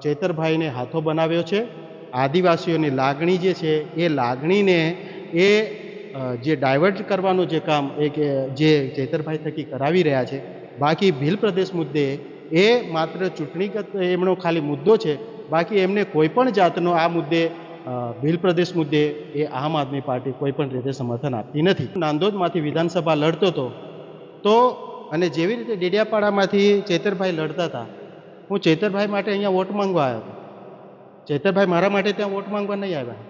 ચૈતરભાઈને હાથો બનાવ્યો છે. આદિવાસીઓની લાગણી જે છે એ લાગણીને એ જે ડાયવર્ટ કરવાનું જે કામ જે ચૈતરભાઈ થકી કરાવી રહ્યા છે. બાકી ભીલ પ્રદેશ મુદ્દે એ માત્ર ચૂંટણીગત એમનો ખાલી મુદ્દો છે. બાકી એમને કોઈ પણ જાતનો આ મુદ્દે ભીલ પ્રદેશ મુદ્દે એ આમ આદમી પાર્ટી કોઈ પણ રીતે સમર્થન આપતી નથી. નાંદોદમાંથી વિધાનસભા લડતો હતો તો અને જેવી રીતે ડેડિયાપાડામાંથી ચૈતરભાઈ લડતા હતા, હું ચૈતરભાઈ માટે અહીંયા વોટ માંગવા આવ્યો હતો. ચૈતરભાઈ મારા માટે ત્યાં વોટ માંગવા નહીં આવ્યા.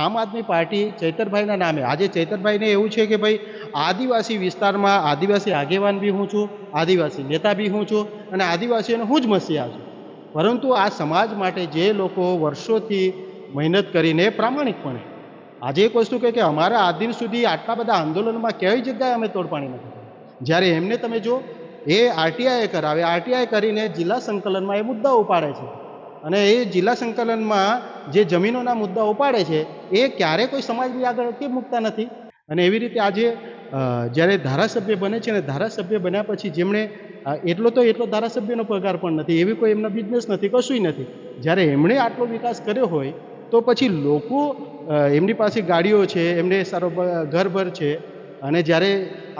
આમ આદમી પાર્ટી ચૈતરભાઈના નામે, આજે ચૈતરભાઈને એવું છે કે ભાઈ આદિવાસી વિસ્તારમાં આદિવાસી આગેવાન બી હું છું, આદિવાસી નેતા બી હું છું અને આદિવાસીઓનો હું જ મસીહા છું. પરંતુ આ સમાજ માટે જે લોકો વર્ષોથી મહેનત કરીને પ્રામાણિકપણે, આજે એક વસ્તુ કહે કે અમારા આ દિન સુધી આટલા બધા આંદોલનમાં કઈ જગ્યાએ અમે તોડપાણી નથી કરી. જ્યારે એમને તમે જો એ આરટીઆઈ કરાવે, આરટીઆઈ કરીને જિલ્લા સંકલનમાં એ મુદ્દા ઉપાડે છે અને એ જિલ્લા સંકલનમાં જે જમીનોના મુદ્દા ઉપાડે છે એ ક્યારે કોઈ સમાજની આગળ કેમ મૂકતા નથી. અને એવી રીતે આજે જ્યારે ધારાસભ્ય બને છે અને ધારાસભ્ય બન્યા પછી જેમણે એટલો ધારાસભ્યનો પગાર પણ નથી, એવી કોઈ એમના બિઝનેસ નથી, કશુંય નથી. જ્યારે એમણે આટલો વિકાસ કર્યો હોય તો પછી લોકો એમની પાસે ગાડીઓ છે, એમને સારો ઘરભર છે અને જ્યારે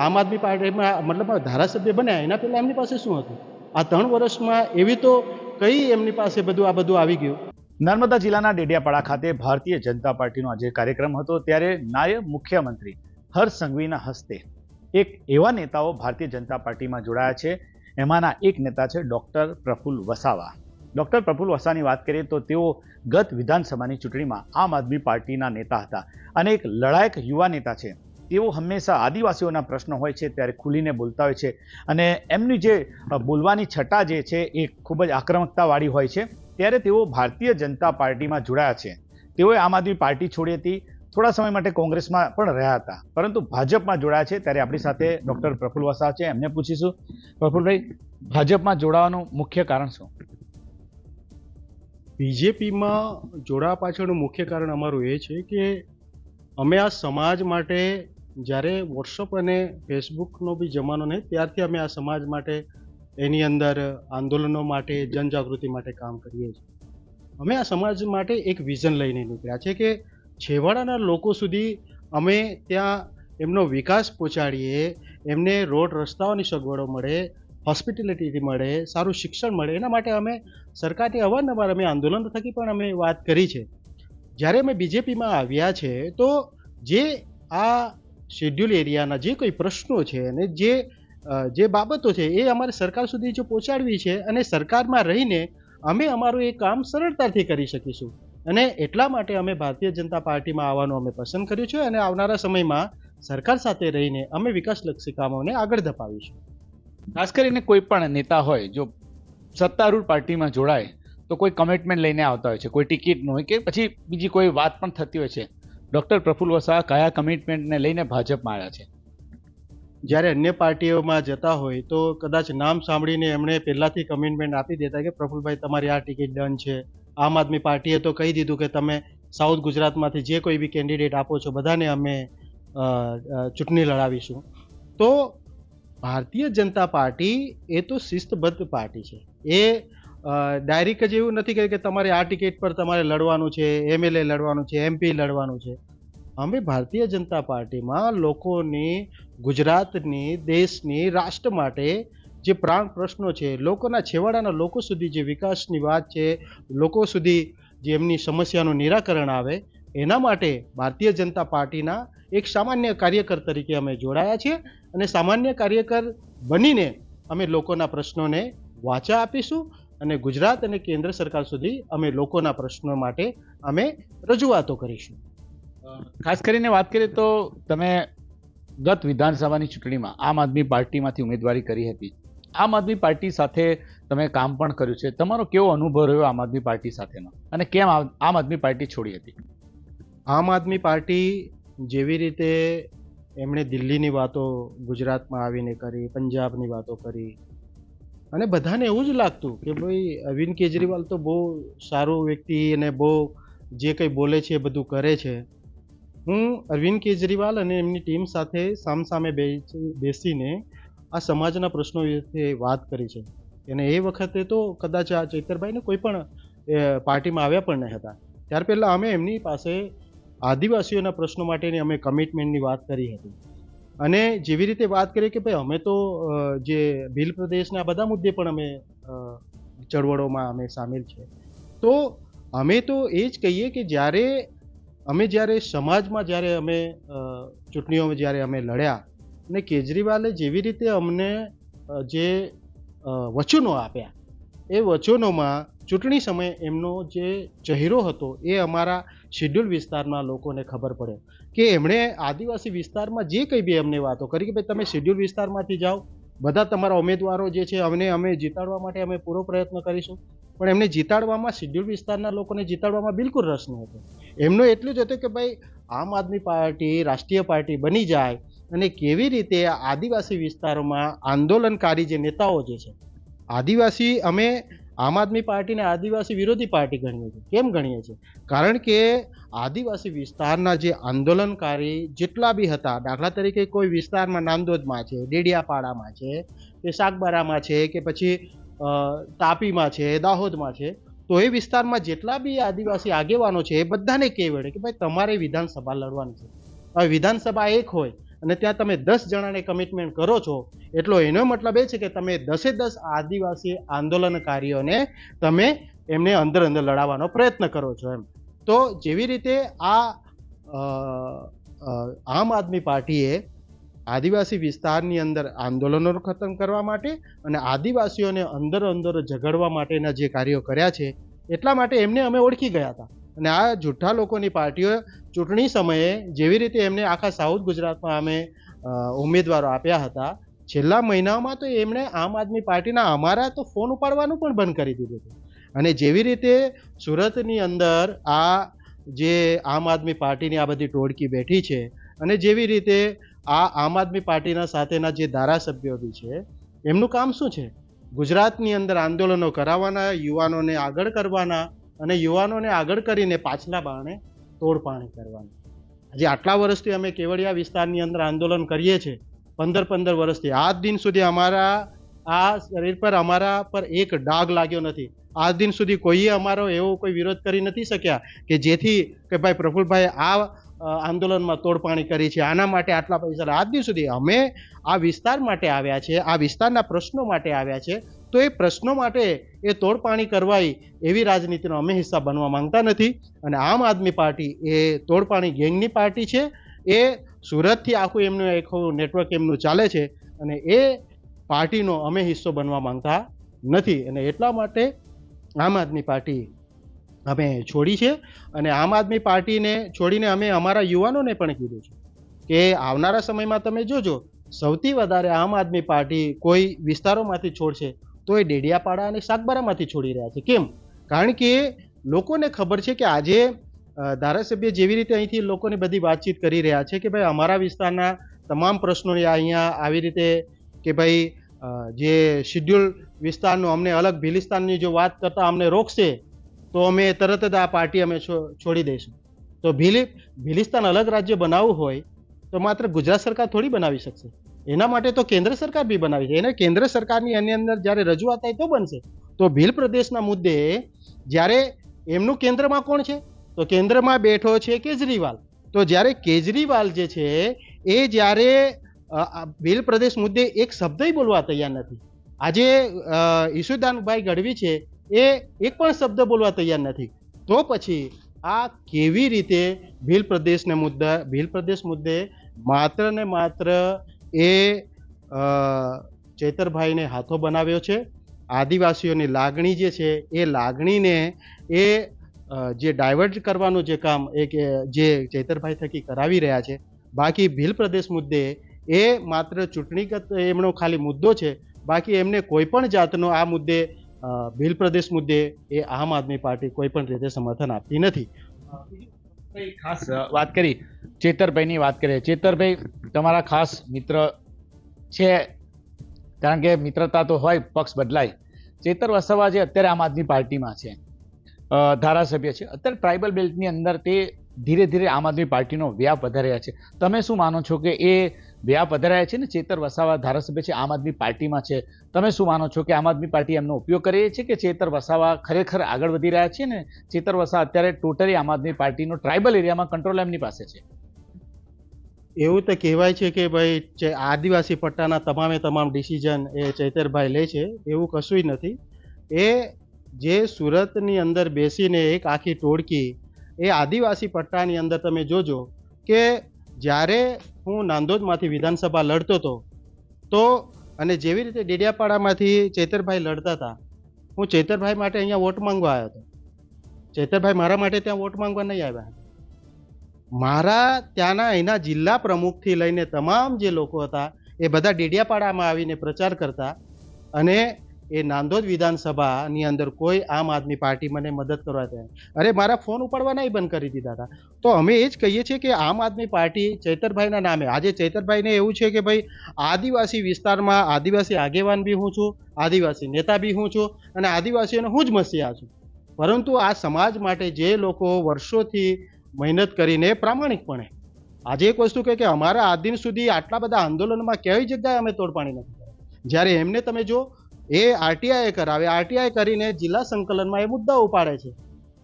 આમ આદમી પાર્ટીમાં મતલબ ધારાસભ્ય બન્યા એના પહેલાં એમની પાસે શું હતું? આ 3 વર્ષમાં એવી તો કઈ એમની પાસે આ બધું આવી ગયું. નર્મદા જિલ્લાના ડેડિયાપાડા ખાતે ભારતીય જનતા પાર્ટીનો આજે કાર્યક્રમ હતો, ત્યારે નાયબ મુખ્યમંત્રી હર્ષ સંઘવીના હસ્તે એક એવા નેતાઓ ભારતીય જનતા પાર્ટીમાં જોડાયા છે. એમાંના એક નેતા છે ડૉક્ટર પ્રફુલ્લ વસાવા. ડૉક્ટર પ્રફુલ્લ વસાવાની વાત કરીએ તો તેઓ ગત વિધાનસભાની ચૂંટણીમાં આમ આદમી પાર્ટીના નેતા હતા અને એક લડાયક યુવા નેતા છે. તેઓ હંમેશા આદિવાસીઓના પ્રશ્નો હોય છે ત્યારે ખુલીને બોલતા હોય છે અને એમની જે બોલવાની છટા જે છે એ ખૂબ જ આક્રમકતાવાળી હોય છે. ત્યારે તેઓ ભારતીય જનતા પાર્ટીમાં જોડાયા છે. તેઓએ આમ આદમી પાર્ટી છોડી હતી, થોડા સમય માટે કોંગ્રેસમાં પણ રહ્યા હતા, પરંતુ ભાજપમાં જોડાયા છે. ત્યારે આપણી સાથે ડૉક્ટર પ્રફુલ્લ વસાવા છે, એમને પૂછીશું. પ્રફુલ્લભાઈ, ભાજપમાં જોડાવાનું મુખ્ય કારણ શું? બીજેપીમાં જોડાવા પાછળનું મુખ્ય કારણ અમારું એ છે કે અમે આ સમાજ માટે, જ્યારે વોટ્સઅપ અને ફેસબુકનો બી જમાનો નહીં ત્યારથી અમે આ સમાજ માટે, એની અંદર આંદોલનો માટે, જનજાગૃતિ માટે કામ કરીએ છીએ. અમે આ સમાજ માટે એક વિઝન લઈને નીકળ્યા છે કે છેવાડાના લોકો સુધી અમે ત્યાં એમનો વિકાસ પહોંચાડીએ, એમને રોડ રસ્તાઓની સગવડો મળે, હોસ્પિટેલિટી મળે, સારું શિક્ષણ મળે. એના માટે અમે સરકારને અવારનવાર અમે આંદોલન થકી પણ અમે વાત કરી છે. જ્યારે અમે બીજેપીમાં આવ્યા છે તો જે આ શેડ્યુલ એરિયાના જે કોઈ પ્રશ્નો છે અને જે બાબતો છે એ અમારે સરકાર સુધી જો પહોંચાડવી છે અને સરકારમાં રહીને અમે અમારું એ કામ સરળતાથી કરી શકીશું. અને એટલા માટે અમે ભારતીય જનતા પાર્ટીમાં આવવાનું અમે પસંદ કર્યું છે અને આવનારા સમયમાં સરકાર સાથે રહીને અમે વિકાસલક્ષી કામોને આગળ ધપાવીશું. ખાસ કરીને કોઈ પણ નેતા હોય જો સત્તારૂઢ પાર્ટીમાં જોડાય તો કોઈ કમિટમેન્ટ લઈને આવતા હોય છે, કોઈ ટિકિટનું હોય કે પછી બીજી કોઈ વાત પણ થતી હોય છે. ડૉક્ટર પ્રફુલ્લ વસાવા કયા કમિટમેન્ટને લઈને ભાજપમાં આવ્યા છે? જ્યારે અન્ય પાર્ટીઓમાં જતા હોય તો કદાચ નામ સાંભળીને એમણે પહેલાંથી કમિટમેન્ટ આપી દેતા કે પ્રફુલ્લભાઈ તમારી આ ટિકિટ ડન છે. આમ આદમી પાર્ટીએ તો કહી દીધું કે તમે સાઉથ ગુજરાતમાંથી જે કોઈ બી કેન્ડિડેટ આપો છો બધાને અમે ચૂંટણી લડાવીશું. તો ભારતીય જનતા પાર્ટી એ તો શિસ્તબદ્ધ પાર્ટી છે. એ ડાયરેક્ટ જ એવું નથી કે તમારે આ ટિકિટ પર તમારે લડવાનું છે, એમએલએ લડવાનું છે, એમપી લડવાનું છે. અમે ભારતીય જનતા પાર્ટીમાં લોકોની, ગુજરાતની, દેશની, રાષ્ટ્ર માટે જે પ્રાણ પ્રશ્નો છે, લોકોના છેવાડાના લોકો સુધી જે વિકાસની વાત છે, લોકો સુધી જે એમની સમસ્યાનું નિરાકરણ આવે, એના માટે ભારતીય જનતા પાર્ટીના એક સામાન્ય કાર્યકર તરીકે અમે જોડાયા છીએ અને સામાન્ય કાર્યકર બનીને અમે લોકોના પ્રશ્નોને વાચા આપીશું અને ગુજરાત અને કેન્દ્ર સરકાર સુધી અમે લોકોના પ્રશ્નો માટે અમે રજૂઆતો કરીશું. ખાસ કરીને વાત કરીએ તો તમે ગત વિધાનસભાની ચૂંટણીમાં આમ આદમી પાર્ટીમાંથી ઉમેદવારી કરી હતી. આમ આદમી પાર્ટી સાથે તમે કામ પણ કર્યું છે. તમારો કેવો અનુભવ રહ્યો આમ આદમી પાર્ટી સાથેનો અને કેમ આમ આદમી પાર્ટી છોડી હતી? આમ આદમી પાર્ટી જેવી રીતે એમણે દિલ્હીની વાતો ગુજરાતમાં આવીને કરી, પંજાબની વાતો કરી અને બધાને એવું જ લાગતું કે ભાઈ અરવિંદ કેજરીવાલ તો બહુ સારો વ્યક્તિ અને બહુ જે કંઈ બોલે છે એ બધું કરે છે. હું અરવિંદ કેજરીવાલ અને એમની ટીમ સાથે સામસામે બેસીને આ સમાજના પ્રશ્નો વિશે વાત કરી છે. અને એ વખતે તો કદાચ આ ચૈતરભાઈને કોઈ પણ પાર્ટીમાં આવ્યા પણ નહીં હતા. ત્યાર પહેલાં અમે એમની પાસે આદિવાસીઓના પ્રશ્નો માટેની અમે કમિટમેન્ટની વાત કરી હતી અને જેવી રીતે વાત કરી કે ભાઈ અમે તો જે ભીલ પ્રદેશના આ બધા મુદ્દે પણ અમે ચળવળોમાં અમે સામેલ છે. તો અમે તો એ જ કહીએ કે જ્યારે સમાજમાં જ્યારે અમે ચૂંટણીઓમાં જ્યારે અમે લડ્યા અને કેજરીવાલે જેવી રીતે અમને જે વચનો આપ્યા એ વચનોમાં ચૂંટણી સમયે એમનો જે ચહેરો હતો એ અમારા શેડ્યુલ વિસ્તારના લોકોને ખબર પડે કે એમણે આદિવાસી વિસ્તારમાં જે કંઈ બી અમને વાતો કરી કે ભાઈ તમે શેડ્યુલ વિસ્તારમાંથી જાઓ, બધા તમારા ઉમેદવારો જે છે અમે જીતાડવા માટે અમે પૂરો પ્રયત્ન કરીશું. પણ એમને જીતાડવામાં શેડ્યુલ વિસ્તારના લોકોને જીતાડવામાં બિલકુલ રસ ન હતો. એમનો એટલું જ હતું કે ભાઈ આમ આદમી પાર્ટી રાષ્ટ્રીય પાર્ટી બની જાય અને કેવી રીતે આદિવાસી વિસ્તારોમાં આંદોલનકારી જે નેતાઓ જે છે અમે આમ આદમી પાર્ટીને આદિવાસી વિરોધી પાર્ટી ગણીએ છીએ. કેમ ગણીએ છીએ? કારણ કે આદિવાસી વિસ્તારના જે આંદોલનકારી જેટલા બી હતા, દાખલા તરીકે કોઈ વિસ્તારમાં નાંદોદમાં છે, ડેડિયાપાડામાં છે, કે સાગબારામાં છે, કે પછી તાપીમાં છે, દાહોદમાં છે, તો એ વિસ્તારમાં જેટલા બી આદિવાસી આગેવાનો છે એ બધાને કહેવાય કે ભાઈ તમારે વિધાનસભા લડવાની છે. હવે વિધાનસભા એક હોય અને ત્યાં તમે 10 જણાને કમિટમેન્ટ કરો છો એટલો એનો મતલબ એ છે કે તમે 10 આદિવાસી આંદોલનકારીઓને તમે એમને અંદર લડાવવાનો પ્રયત્ન કરો છો એમ. તો જેવી રીતે આમ આદમી પાર્ટીએ આદિવાસી વિસ્તારની અંદર આંદોલનો ખતમ કરવા માટે અને આદિવાસીઓને અંદર ઝઘડવા માટેના જે કાર્યો કર્યા છે એટલા માટે એમને અમે ઓળખી ગયા હતા. અને આ જૂઠા લોકોની પાર્ટીઓ ચૂંટણી સમયે જેવી રીતે એમને આખા સાઉથ ગુજરાતમાં અમે ઉમેદવારો આપ્યા હતા, છેલ્લા મહિનાઓમાં તો એમણે આમ આદમી પાર્ટીના અમારા તો ફોન ઉપાડવાનું પણ બંધ કરી દીધું હતું. અને જેવી રીતે સુરતની અંદર આ જે આમ આદમી પાર્ટીની આ બધી ટોળકી બેઠી છે અને જેવી રીતે આ આમ આદમી પાર્ટીના સાથેના જે ધારાસભ્યો બી છે એમનું કામ શું છે? ગુજરાતની અંદર આંદોલનો કરાવવાના, યુવાનોને આગળ કરવાના અને યુવાનોને આગળ કરીને પાછલા બારણે તોડપાણી કરવાની. હજી આટલા વર્ષથી અમે કેવડિયા વિસ્તારની અંદર આંદોલન કરીએ છીએ, 15 વર્ષથી. આજ દિન સુધી અમારા આ શરીર પર અમારા પર એક ડાઘ લાગ્યો નથી. આજ દિન સુધી કોઈએ અમારો એવો કોઈ વિરોધ કરી નથી શક્યા કે જેથી કે ભાઈ પ્રફુલ્લભાઈ આ આંદોલનમાં તોડપાણી કરી છે, આના માટે આટલા પૈસા. આજ દિન સુધી અમે આ વિસ્તાર માટે આવ્યા છે, આ વિસ્તારના પ્રશ્નો માટે આવ્યા છે. તો એ પ્રશ્નો માટે એ તોડપાણી કરવાય એવી રાજનીતિનો અમે હિસ્સા બનવા માંગતા નથી. અને આમ આદમી પાર્ટી એ તોડપાણી ગેંગની પાર્ટી છે. એ સુરતથી આખું એમનું નેટવર્ક એમનું ચાલે છે અને એ પાર્ટીનો અમે હિસ્સો બનવા માંગતા નથી. અને એટલા માટે આમ આદમી પાર્ટી અમે છોડી છે. અને આમ આદમી પાર્ટીને છોડીને અમે અમારા યુવાનોને પણ કીધું છે કે આવનારા સમયમાં તમે જોજો, સૌથી વધારે આમ આદમી પાર્ટી કોઈ વિસ્તારોમાંથી છોડશે તો એ ડેડિયાપાડા અને સાગબારામાંથી છોડી રહ્યા છે. કેમ? કારણ કે લોકોને ખબર છે કે આજે ધારાસભ્ય જેવી રીતે અહીંથી લોકોની બધી વાતચીત કરી રહ્યા છે કે ભાઈ અમારા વિસ્તારના તમામ પ્રશ્નોને અહીંયા આવી રીતે કે ભાઈ જે શેડ્યુલ વિસ્તારનું અમને અલગ ભીલિસ્તાનની જો વાત કરતા અમને રોકશે તો અમે તરત જ આ પાર્ટી અમે છોડી દઈશું. તો ભીલિસ્તાન અલગ રાજ્ય બનાવવું હોય તો માત્ર ગુજરાત સરકાર થોડી બનાવી શકશે. એના માટે તો કેન્દ્ર સરકાર બી બનાવી છે. એને કેન્દ્ર સરકારની એની અંદર જ્યારે રજૂઆત થાય તો બનશે. તો ભીલ પ્રદેશના મુદ્દે જ્યારે એમનું કેન્દ્રમાં કોણ છે? તો કેન્દ્રમાં બેઠો છે કેજરીવાલ. તો જ્યારે કેજરીવાલ જે છે એ જ્યારે ભીલ પ્રદેશ મુદ્દે એક શબ્દ બોલવા તૈયાર નથી. આજે ઈશુદાનભાઈ ગઢવી છે એ એક પણ શબ્દ બોલવા તૈયાર નથી. તો પછી આ કેવી રીતે ભીલ પ્રદેશ મુદ્દે માત્ર ને માત્ર એ ચેતરભાઈને હાથો બનાવ્યો છે. આદિવાસીઓની લાગણી જે છે એ લાગણીને એ જે ડાયવર્ટ કરવાનું જે કામ જે ચેતરભાઈ થકી કરાવી રહ્યા છે. બાકી ભીલ પ્રદેશ મુદ્દે એ માત્ર ચૂંટણીગત એમનો ખાલી મુદ્દો છે. બાકી એમને કોઈ પણ જાતનો આ મુદ્દે ભીલ પ્રદેશ મુદ્દે એ આમ આદમી પાર્ટી કોઈ પણ રીતે સમર્થન આપતી નથી. ખાસ વાત કરી ચેતરભાઈની વાત કરીએ. ચેતરભાઈ તમારા ખાસ મિત્ર છે, કારણ કે મિત્રતા તો હોય, પક્ષ બદલાય. ચેતર વસાવા જે અત્યારે આમ આદમી પાર્ટીમાં છે, ધારાસભ્ય છે, અત્યારે ટ્રાઇબલ બેલ્ટની અંદર તે ધીરે ધીરે આમ આદમી પાર્ટીનો વ્યાપ વધારી રહ્યા છે. તમે શું માનો છો કે એ બે આ પધાર્યા છે ને ચેતર વસાવા ધારાસભ્ય છે, આમ આદમી પાર્ટીમાં છે. તમે શું માનો છો કે આમ આદમી પાર્ટી એમનો ઉપયોગ કરી છે કે ચેતર વસાવા ખરેખર આગળ વધી રહ્યા છે ને ચેતર વસાવા અત્યારે ટોટલી આમ આદમી પાર્ટીનો ટ્રાઇબલ એરિયામાં કંટ્રોલ એમની પાસે છે? એવું તો કહેવાય છે કે ભાઈ આદિવાસી પટ્ટાના તમામ ડિસિઝન એ ચૈતરભાઈ લે છે, એવું કશુંય નથી. એ જે સુરતની અંદર બેસીને એક આખી ટોળકી એ આદિવાસી પટ્ટાની અંદર તમે જોજો કે જ્યારે હું નાંદોદમાંથી વિધાનસભા લડતો હતો તો અને જેવી રીતે ડેડિયાપાડામાંથી ચૈતરભાઈ લડતા હતા, હું ચૈતરભાઈ માટે અહીંયા વોટ માંગવા આવ્યો હતો. ચૈતરભાઈ મારા માટે ત્યાં વોટ માંગવા નહીં આવ્યા. મારા ત્યાંના એના જિલ્લા પ્રમુખથી લઈને તમામ જે લોકો હતા એ બધા ડેડિયાપાડામાં આવીને પ્રચાર કરતા અને એ નાંદોદ વિધાનસભાની અંદર કોઈ આમ આદમી પાર્ટી મને મદદ કરવા ત્યાં અરે મારા ફોન ઉપાડવાના બંધ કરી દીધા હતા. તો અમે એ જ કહીએ છીએ કે આમ આદમી પાર્ટી ચૈતરભાઈના નામે આજે ચૈતરભાઈને એવું છે કે ભાઈ આદિવાસી વિસ્તારમાં આદિવાસી આગેવાન બી હું છું, આદિવાસી નેતા બી હું છું અને આદિવાસીઓને હું જ મસીહા છું. પરંતુ આ સમાજ માટે જે લોકો વર્ષોથી મહેનત કરીને પ્રામાણિકપણે આજે એક વસ્તુ કહે કે અમારા આજ દિન સુધી આટલા બધા આંદોલનમાં કઈ જગ્યાએ અમે તોડપાણી નથી કર્યા. જ્યારે એમને તમે જો એ આરટીઆઈ કરાવે, આરટીઆઈ કરીને જિલ્લા સંકલનમાં એ મુદ્દા ઉપાડે છે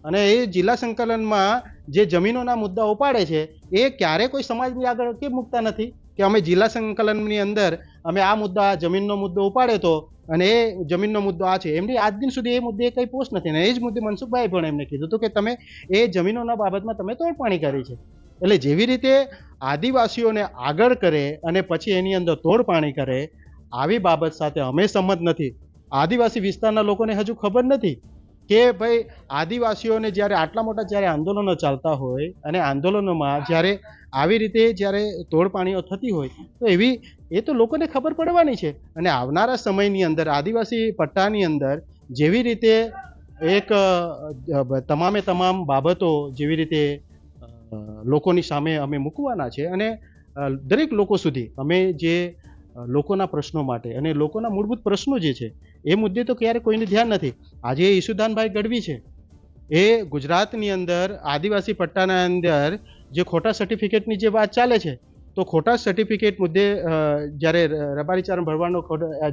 અને એ જિલ્લા સંકલનમાં જે જમીનોના મુદ્દા ઉપાડે છે એ ક્યારે કોઈ સમાજની આગળ કેમ મૂકતા નથી કે અમે જિલ્લા સંકલનની અંદર અમે આ મુદ્દા જમીનનો મુદ્દો ઉપાડે તો અને એ જમીનનો મુદ્દો આ છે. એમની આજ દિન સુધી એ મુદ્દે કંઈ પોસ્ટ નથી ને એ જ મુદ્દે મનસુખભાઈ પણ એમને કીધું હતું કે તમે એ જમીનોના બાબતમાં તમે તોડપાણી કરી છે. એટલે જેવી રીતે આદિવાસીઓને આગળ કરે અને પછી એની અંદર તોડપાણી કરે આવી બાબત સાથે અમે સંમત નથી. આદિવાસી વિસ્તારના લોકોને હજુ ખબર નથી કે ભાઈ આદિવાસીઓને જ્યારે આટલા મોટા જ્યારે આંદોલનો ચાલતા હોય અને આંદોલનોમાં જ્યારે આવી રીતે જ્યારે તોડપાણીઓ થતી હોય તો એવી એ તો લોકોને ખબર પડવાની છે. અને આવનારા સમયની અંદર આદિવાસી પટ્ટાની અંદર જેવી રીતે એક તમામ બાબતો જેવી રીતે લોકોની સામે અમે મૂકવાના છે અને દરેક લોકો સુધી અમે જે લોકોના પ્રશ્નો માટે અને લોકોના મૂળભૂત પ્રશ્નો જે છે એ મુદ્દે તો ક્યારે કોઈને ધ્યાન નથી. આજે ઈસુદાનભાઈ ગઢવી છે એ ગુજરાતની અંદર આદિવાસી પટ્ટાના અંદર જે ખોટા સર્ટિફિકેટની જે વાત ચાલે છે તો ખોટા સર્ટિફિકેટ મુદ્દે જ્યારે રબારીચારણ ભરવાનો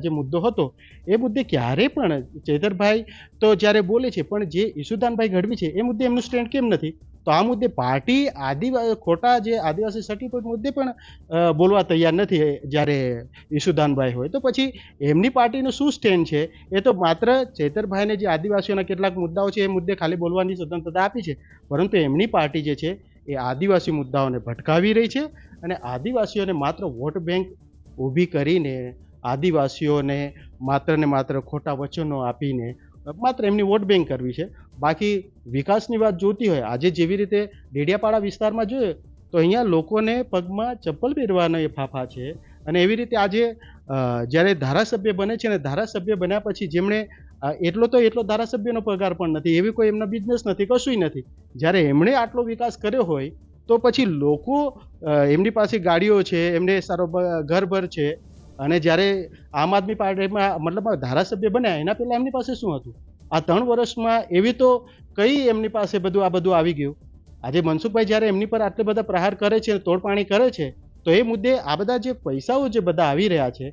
જે મુદ્દો હતો એ મુદ્દે ક્યારે પણ ચૈતરભાઈ તો જ્યારે બોલે છે પણ જે ઈસુદાનભાઈ ગઢવી છે એ મુદ્દે એમનું સ્ટેન્ડ કેમ નથી? તો આ મુદ્દે પાર્ટી ખોટા જે આદિવાસી સર્ટિફિકેટ મુદ્દે પણ બોલવા તૈયાર નથી જ્યારે ઈસુદાનભાઈ હોય તો પછી એમની પાર્ટીનું શું સ્ટેન્ડ છે? એ તો માત્ર ચૈતરભાઈને જે આદિવાસીઓના કેટલાક મુદ્દાઓ છે એ મુદ્દે ખાલી બોલવાની સ્વતંત્રતા આપી છે, પરંતુ એમની પાર્ટી જે છે એ આદિવાસી મુદ્દાઓને ભટકાવી રહી છે અને આદિવાસીઓને માત્ર વોટ બેંક ઊભી કરીને આદિવાસીઓને માત્ર ને માત્ર ખોટા વચનો આપીને માત્ર એમની વોટ બેંક કરવી છે. બાકી વિકાસની વાત જોતી હોય આજે જેવી રીતે ડેડિયાપાડા વિસ્તારમાં જોઈએ તો અહીંયા લોકોને પગમાં ચપ્પલ પહેરવાના એ ફાફા છે અને એવી રીતે આજે જ્યારે ધારાસભ્ય બને છે ને ધારાસભ્ય બન્યા પછી જેમણે એટલો ધારાસભ્યનો પગાર પણ નથી, એવી કોઈ એમના બિઝનેસ નથી, કશુંય નથી. જ્યારે એમણે આટલો વિકાસ કર્યો હોય તો પછી લોકો એમની પાસે ગાડીઓ છે, એમને સારો ઘરભર છે અને જ્યારે આમ આદમી પાર્ટીમાં મતલબ ધારાસભ્ય બન્યા એના પહેલાં એમની પાસે શું હતું? આ 3 વર્ષમાં એવી તો કઈ એમની પાસે આ બધું આવી ગયું. આજે મનસુખભાઈ જ્યારે એમની પર આટલે બધા પ્રહાર કરે છે, તોડપાણી કરે છે તો એ મુદ્દે આ બધા જે પૈસાઓ જે બધા આવી રહ્યા છે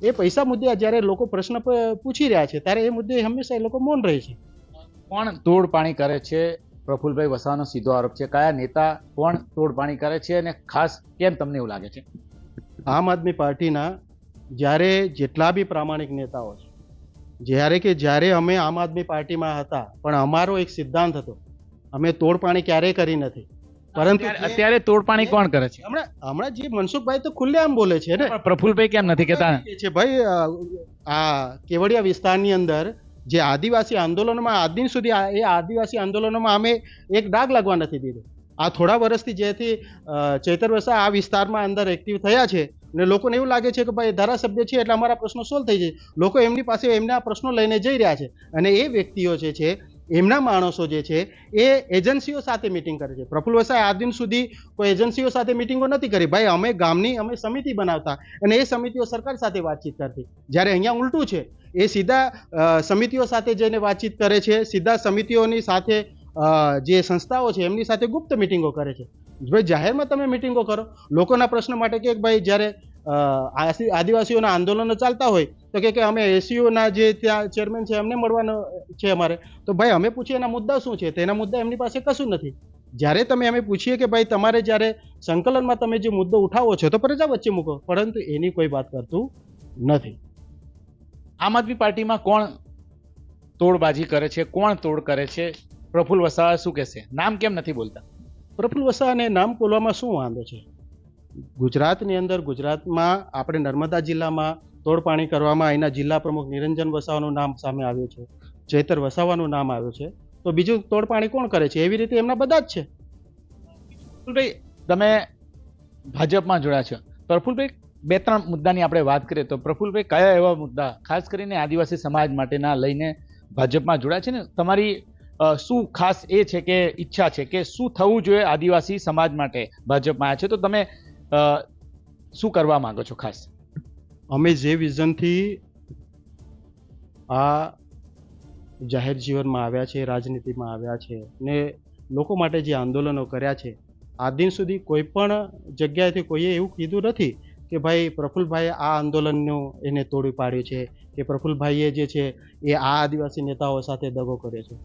એ પૈસા મુદ્દે જ્યારે લોકો પ્રશ્ન પૂછી રહ્યા છે ત્યારે એ મુદ્દે હંમેશા એ લોકો મૌન રહે છે. કોણ તોડપાણી કરે છે? પ્રફુલભાઈ વસાવાનો સીધો આરોપ છે. કયા નેતા કોણ તોડપાણી કરે છે અને ખાસ કેમ તમને એવું લાગે છે? આમ આદમી પાર્ટીના જ્યારે જેટલા બી પ્રામાણિક નેતાઓ છે જ્યારે અમે આમ આદમી પાર્ટીમાં હતા પણ અમારો એક સિદ્ધાંત હતો, અમે તોડપાણી ક્યારેય કરી નથી. પરંતુ અત્યારે તોડપાણી કોણ કરે છે? હમણાં જે મનસુખભાઈ તો ખુલ્લેઆમ બોલે છે ને. પ્રફુલભાઈ કેમ નથી કહેતા છે ભાઈ આ કેવડિયા વિસ્તારની અંદર જે આદિવાસી આંદોલનમાં આજ દિન સુધી એ આદિવાસી આંદોલનોમાં અમે એક ડાઘ લાગવા નથી દીધો. આ થોડા વર્ષથી જેથી ચૈતર વસાવા આ વિસ્તારમાં અંદર એક્ટિવ થયા છે અને લોકોને એવું લાગે છે કે ભાઈ ધારાસભ્ય છે એટલે અમારા પ્રશ્નો સોલ્વ થઈ જાય. લોકો એમની પાસે એમના પ્રશ્નો લઈને જઈ રહ્યા છે અને એ વ્યક્તિઓ જે છે એમના માણસો જે છે એ એજન્સીઓ સાથે મિટિંગ કરે છે. પ્રફુલ્લ વસાવાએ આજ દિન સુધી કોઈ એજન્સીઓ સાથે મિટિંગો નથી કરી. ભાઈ અમે ગામની અમે સમિતિ બનાવતા અને એ સમિતિઓ સરકાર સાથે વાતચીત કરતી. જ્યારે અહીંયા ઉલટું છે, એ સીધા સમિતિઓ સાથે જઈને વાતચીત કરે છે, સીધા સમિતિઓની સાથે જે સંસ્થાઓ છે એમની સાથે ગુપ્ત મિટિંગો કરે છે. ભાઈ જાહેરમાં તમે મિટિંગો કરો, લોકોના પ્રશ્ન માટે કે ભાઈ જ્યારે આદિવાસીઓના આંદોલનો ચાલતા હોય તો કે અમે એસીઓના જે ત્યાં ચેરમેન છે એમને મળવાનો છે અમારે, તો ભાઈ અમે પૂછીએ એના મુદ્દા શું છે, તેના મુદ્દા એમની પાસે કશું નથી. જ્યારે તમે અમે પૂછીએ કે ભાઈ તમારે જ્યારે સંકલનમાં તમે જે મુદ્દો ઉઠાવો છો તો પ્રજા વચ્ચે મૂકો, પરંતુ એની કોઈ વાત કરતું નથી. આમ આદમી પાર્ટીમાં કોણ તોડબાજી કરે છે, કોણ તોડ કરે છે? પ્રફુલ્લ વસાવા શું કહેશે? નામ કેમ નથી બોલતા? પ્રફુલ્લ વસાવાને નામ બોલવામાં શું વાંધો છે? ગુજરાતની અંદર, ગુજરાતમાં આપણે નર્મદા જિલ્લામાં તોડપાણી કરવામાં એના જિલ્લા પ્રમુખ નિરંજન વસાવાનું નામ સામે આવ્યું છે, ચૈતર વસાવાનું નામ આવ્યું છે, તો બીજું તોડપાણી કોણ કરે છે? એવી રીતે એમના બધા જ છે. પ્રફુલ્લભાઈ, તમે ભાજપમાં જોડાયા છો. પ્રફુલ્લભાઈ, 2-3 મુદ્દાની આપણે વાત કરીએ તો પ્રફુલ્લભાઈ કયા એવા મુદ્દા ખાસ કરીને આદિવાસી સમાજ માટેના લઈને ભાજપમાં જોડાયા છે ને તમારી શું ખાસ એ છે કે ઈચ્છા છે કે શું થવું જોઈએ આદિવાસી સમાજ માટે ભાજપમાં આવ્યા છે, તો તમે શું કરવા માંગો છો ખાસ? અમે જે વિઝનથી આ જાહેર જીવનમાં આવ્યા છે, રાજનીતિમાં આવ્યા છે ને લોકો માટે જે આંદોલનો કર્યા છે, આજ દિન સુધી કોઈ પણ જગ્યાએથી કોઈએ એવું કીધું નથી કે ભાઈ પ્રફુલ્લભાઈએ આ આંદોલનનું એને તોડી પાડ્યું છે કે પ્રફુલ્લભાઈએ જે છે એ આ આદિવાસી નેતાઓ સાથે દગો કર્યો છે.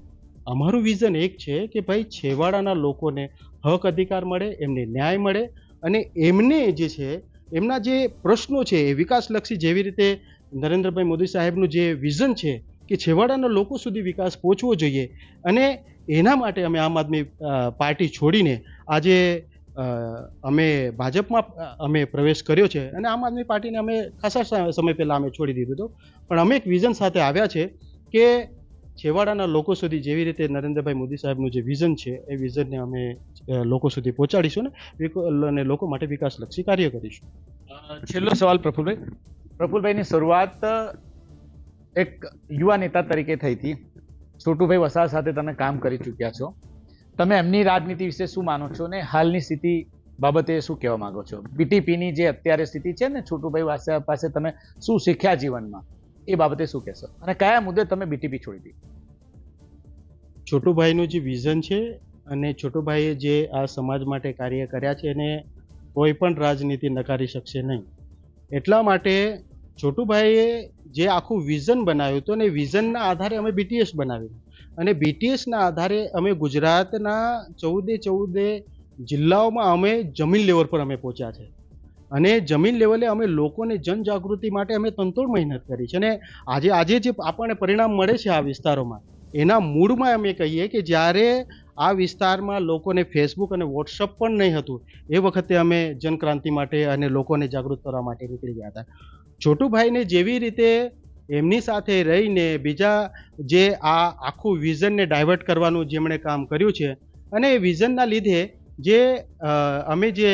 અમારું વિઝન એક છે કે ભાઈ છેવાડાના લોકોને હક અધિકાર મળે, એમને ન્યાય મળે અને એમને જે છે એમના જે પ્રશ્નો છે એ વિકાસલક્ષી, જેવી રીતે નરેન્દ્રભાઈ મોદી સાહેબનું જે વિઝન છે કે છેવાડાના લોકો સુધી વિકાસ પહોંચવો જોઈએ, અને એના માટે અમે આમ આદમી પાર્ટી છોડીને આજે અમે ભાજપમાં અમે પ્રવેશ કર્યો છે. અને આમ આદમી પાર્ટીને અમે ખાસા સમય પહેલાં અમે છોડી દીધું હતું, પણ અમે એક વિઝન સાથે આવ્યા છે કે છેવાડાના લોકો સુધી જેવી રીતે નરેન્દ્રભાઈ મોદી સાહેબનું જે વિઝન છે એ વિઝનને અમે લોકો સુધી પહોંચાડીશું ને અને લોકો માટે વિકાસલક્ષી કાર્ય કરીશું. છેલ્લો સવાલ પ્રફુલ્લભાઈ. પ્રફુલ્લભાઈની શરૂઆત એક યુવા નેતા તરીકે થઈ હતી. છોટુભાઈ વસાવા સાથે તમે કામ કરી ચૂક્યા છો. તમે એમની રાજનીતિ વિશે શું માનો છો ને હાલની સ્થિતિ બાબતે શું કહેવા માંગો છો? બીટીપીની જે અત્યારે સ્થિતિ છે ને, છોટુભાઈ વસાવા પાસે તમે શું શીખ્યા જીવનમાં, એ બાબતે શું કહેશો અને કયા મુદ્દે તમે બીટીપી છોડી દીધી? છોટુભાઈનું જે વિઝન છે અને છોટુભાઈએ જે આ સમાજ માટે કાર્ય કર્યા છે એને કોઈ પણ રાજનીતિ નકારી શકશે નહીં. એટલા માટે છોટુભાઈએ જે આખું વિઝન બનાવ્યું હતું અને વિઝનના આધારે અમે બીટીએસ બનાવ્યું, અને બીટીએસના આધારે અમે ગુજરાતના 14 જિલ્લાઓમાં અમે જમીન લેવલ પર અમે પહોંચ્યા છે. અને જમીન લેવલે અમે લોકોને જનજાગૃતિ માટે અમે તનતોડ મહેનત કરી છે. અને આજે જે આપણને પરિણામ મળે છે આ વિસ્તારોમાં, એના મૂળમાં અમે કહીએ કે જ્યારે આ વિસ્તારમાં લોકોને ફેસબુક અને વોટ્સઅપ પણ નહીં હતું, એ વખતે અમે જનક્રાંતિ માટે અને લોકોને જાગૃત કરવા માટે નીકળી ગયા હતા. છોટુભાઈને જેવી રીતે એમની સાથે રહીને બીજા જે આ આખું વિઝનને ડાયવર્ટ કરવાનું જેમણે કામ કર્યું છે, અને એ વિઝનના લીધે જે અમે જે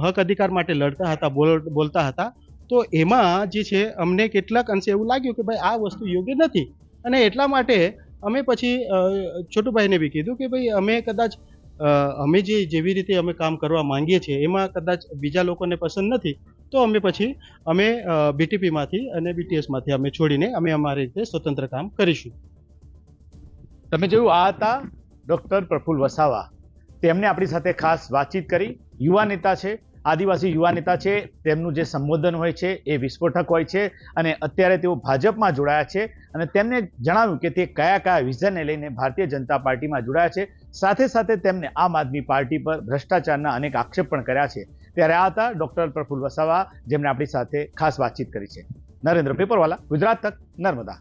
હક અધિકાર માટે લડતા હતા, બોલતા હતા, તો એમાં જે છે અમને કેટલાક અંશે એવું લાગ્યું કે ભાઈ આ વસ્તુ યોગ્ય નથી. અને એટલા માટે અમે પછી છોટુભાઈને બી કીધું કે ભાઈ અમે કદાચ અમે જેવી રીતે અમે કામ કરવા માંગીએ છીએ એમાં કદાચ બીજા લોકોને પસંદ નથી, તો અમે પછી અમે બીટીપીમાંથી અને બીટીએસમાંથી અમે છોડીને અમે અમારી રીતે સ્વતંત્ર કામ કરીશું. તમે જોયું, આ હતા ડૉક્ટર પ્રફુલ્લ વસાવા. તેમણે આપણી સાથે ખાસ વાતચીત કરી. યુવા નેતા છે, આદિવાસી યુવા નેતા છે. તેમનું જે સંબોધન હોય છે એ વિસ્ફોટક હોય છે, અને અત્યારે તેઓ ભાજપમાં જોડાયા છે. અને તેમને જણાવ્યું કે તે કયા કયા વિઝનને લઈને ભારતીય જનતા પાર્ટીમાં જોડાયા છે. સાથે સાથે તેમને આમ આદમી પાર્ટી પર ભ્રષ્ટાચારના અનેક આક્ષેપ પણ કર્યા છે. ત્યારે આ હતા ડૉક્ટર પ્રફુલ્લ વસાવા, જેમણે આપણી સાથે ખાસ વાતચીત કરી છે. નરેન્દ્ર પેપરવાલા, ગુજરાત તક, નર્મદા.